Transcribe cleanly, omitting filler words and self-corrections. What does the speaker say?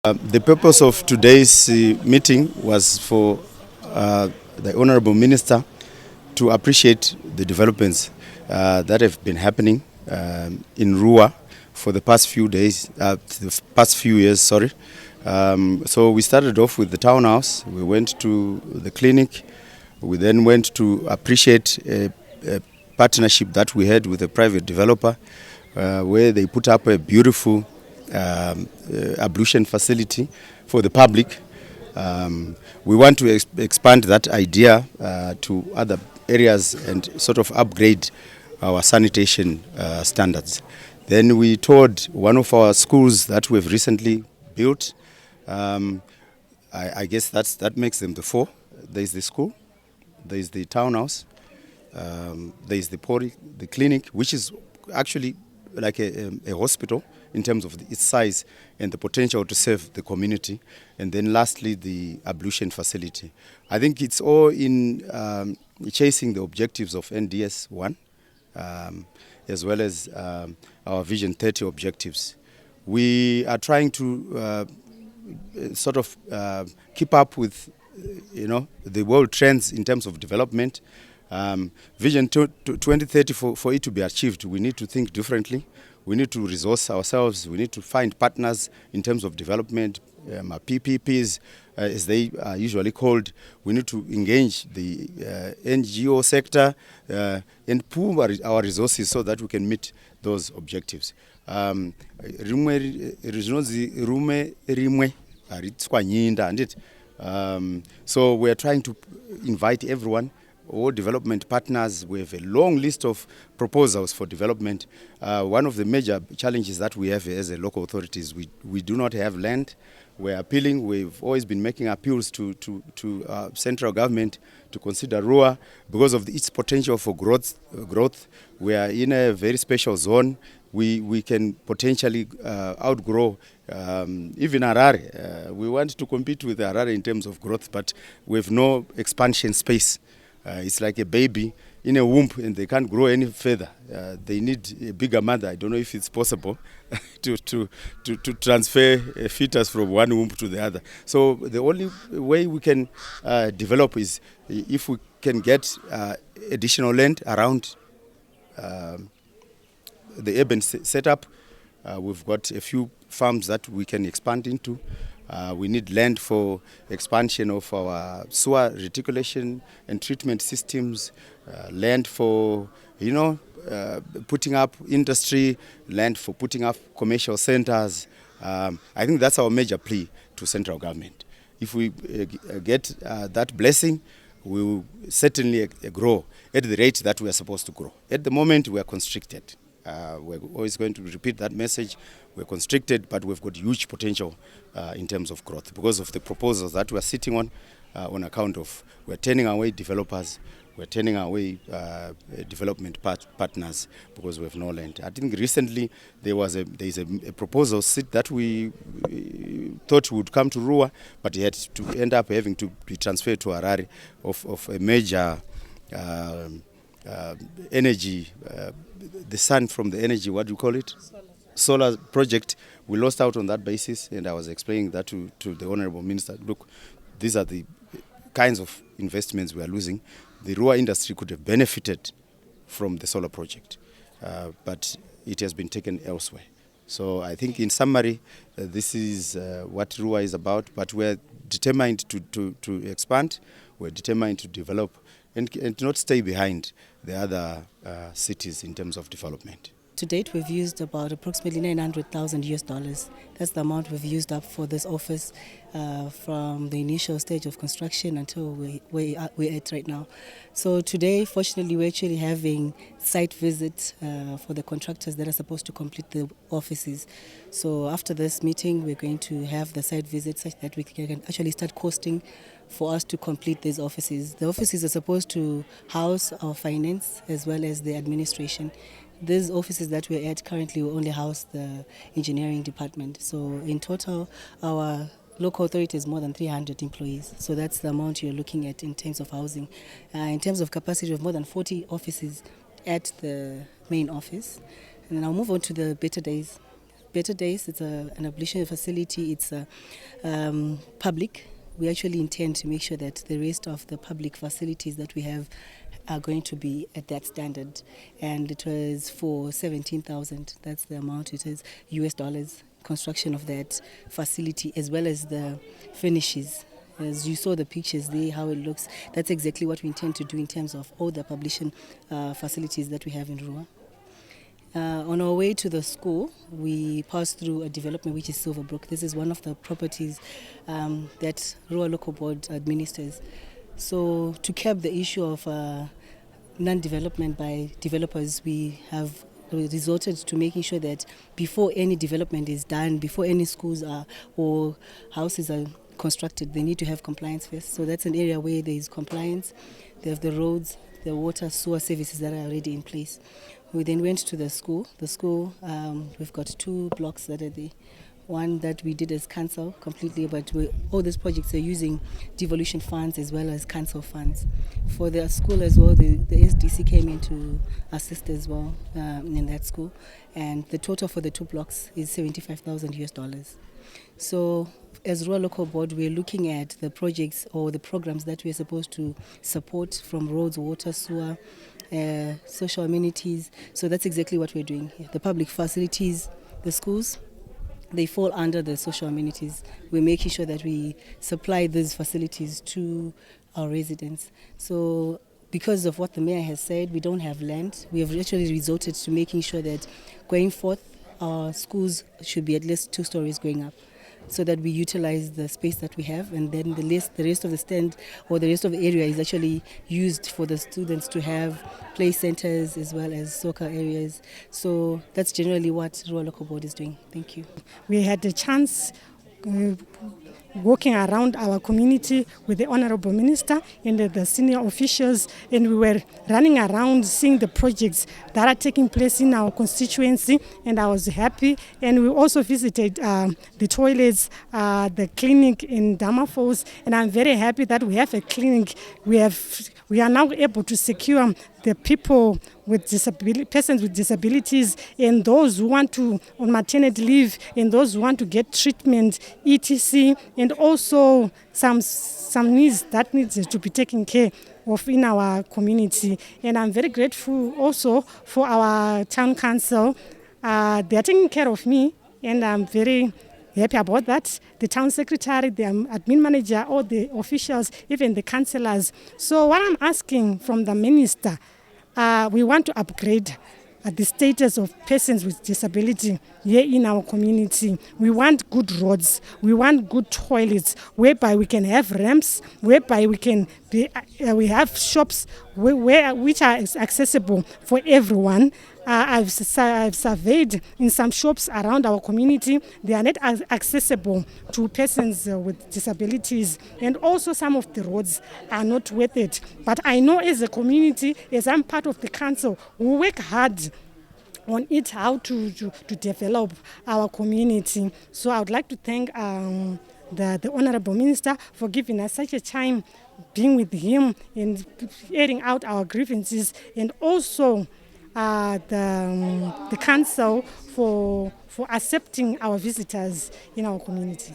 The purpose of today's meeting was for the Honorable Minister to appreciate the developments that have been happening in Ruwa for the past few days, the past few years, sorry. So we started off with the townhouse, we went to the clinic, we then went to appreciate a partnership that we had with a private developer where they put up a beautiful ablution facility for the public. We want to expand that idea to other areas and sort of upgrade our sanitation standards. Then we toured one of our schools that we've recently built. I guess that makes them the four. There's the school, there's the townhouse, there's the clinic, which is actually like a hospital in terms of its size and the potential to serve the community. And then lastly, the ablution facility. I think it's all in chasing the objectives of NDS 1, as well as our Vision 30 objectives. We are trying to sort of keep up with the world trends in terms of development. Vision 2030, for it to be achieved, we need to think differently. We need to resource ourselves. We need to find partners in terms of development, PPPs, as they are usually called. We need to engage the NGO sector and pool our resources so that we can meet those objectives. So we are trying to invite everyone, all development partners. We have a long list of proposals for development. One of the major challenges that we have as a local authorities, we do not have land. We're appealing, we've always been making appeals to central government to consider Ruwa because of its potential for growth. We are in a very special zone. We can potentially outgrow even Harare. We want to compete with Harare in terms of growth, but we have no expansion space. It's like a baby in a womb and they can't grow any further. They need a bigger mother. I don't know if it's possible to transfer a fetus from one womb to the other. So the only way we can develop is if we can get additional land around the urban setup. We've got a few farms that we can expand into. We need land for expansion of our sewer reticulation and treatment systems, land for, putting up industry, land for putting up commercial centers. I think that's our major plea to central government. If we get that blessing, we will certainly grow at the rate that we are supposed to grow. At the moment, we are constricted. We're always going to repeat that message. We're constricted, but we've got huge potential in terms of growth because of the proposals that we're sitting on account of we're turning away developers, we're turning away development partners because we have no land. I think recently there's a proposal that we thought would come to Ruwa, but it had to end up having to be transferred to Harare of a major energy, the sun from the energy, what do you call it? Solar project. We lost out on that basis, and I was explaining that to the Honorable Minister. Look, these are the kinds of investments we are losing. The Ruwa industry could have benefited from the solar project, but it has been taken elsewhere. So I think in summary, this is what Ruwa is about, but we're determined to expand, we're determined to develop, and not stay behind the other cities in terms of development. To date, we've used about approximately $900,000. That's the amount we've used up for this office from the initial stage of construction until we're at right now. So today, fortunately, we're actually having site visits for the contractors that are supposed to complete the offices. So after this meeting, we're going to have the site visits such that we can actually start costing for us to complete these offices. The offices are supposed to house our finance as well as the administration. These offices that we're at currently will only house the engineering department. So in total, our local authority is more than 300 employees. So that's the amount you're looking at in terms of housing. In terms of capacity of more than 40 offices at the main office. And then I'll move on to the better days. better days. It's an ablution facility. It's public. We actually intend to make sure that the rest of the public facilities that we have are going to be at that standard. And it was for 17,000. That's the amount it is, US dollars, construction of that facility, as well as the finishes. As you saw the pictures there, how it looks, that's exactly what we intend to do in terms of all the publishing facilities that we have in Ruwa. On our way to the school, we passed through a development which is Silverbrook. This is one of the properties that Ruwa Local Board administers. So to cap the issue of non-development by developers, we have resorted to making sure that before any development is done, before any schools are or houses are constructed, they need to have compliance first. So that's an area where there is compliance. They have the roads, the water, sewer services that are already in place. We then went to the school. The school, we've got 2 blocks that are there. One that we did as council completely, but all these projects are using devolution funds as well as council funds. For the school as well, the SDC came in to assist as well in that school. And the total for the 2 blocks is 75,000 US dollars. So as Ruwa Local Board, we're looking at the projects or the programs that we're supposed to support from roads, water, sewer, social amenities. So that's exactly what we're doing here. The public facilities, the schools, they fall under the social amenities. We're making sure that we supply these facilities to our residents. So because of what the mayor has said, we don't have land. We have actually resorted to making sure that going forth, our schools should be at least 2 stories going up, so that we utilize the space that we have, and then the rest of the stand or the rest of the area is actually used for the students to have play centers as well as soccer areas. So that's generally what Ruwa Local Board is doing. Thank you. We had a chance walking around our community with the Honorable Minister and the senior officials, and we were running around seeing the projects that are taking place in our constituency, and I was happy. And we also visited the toilets, the clinic in Damafos, and I'm very happy that we have a clinic. We are now able to secure the people with persons with disabilities, and those who want to on maternity leave, and those who want to get treatment, etc., and also some needs that needs to be taken care of in our community. And I'm very grateful also for our town council. They are taking care of me, and I'm very happy about that. The town secretary, the admin manager, all the officials, even the councillors. So what I'm asking from the minister, we want to upgrade the status of persons with disability here in our community. We want good roads, we want good toilets, whereby we can have ramps, whereby we can we have shops which are accessible for everyone. I've surveyed in some shops around our community, they are not accessible to persons with disabilities, and also some of the roads are not worth it. But I know as a community, as I'm part of the council, we work hard on it, how to develop our community. So I would like to thank the Honorable Minister for giving us such a time being with him and airing out our grievances, and also the council for accepting our visitors in our community.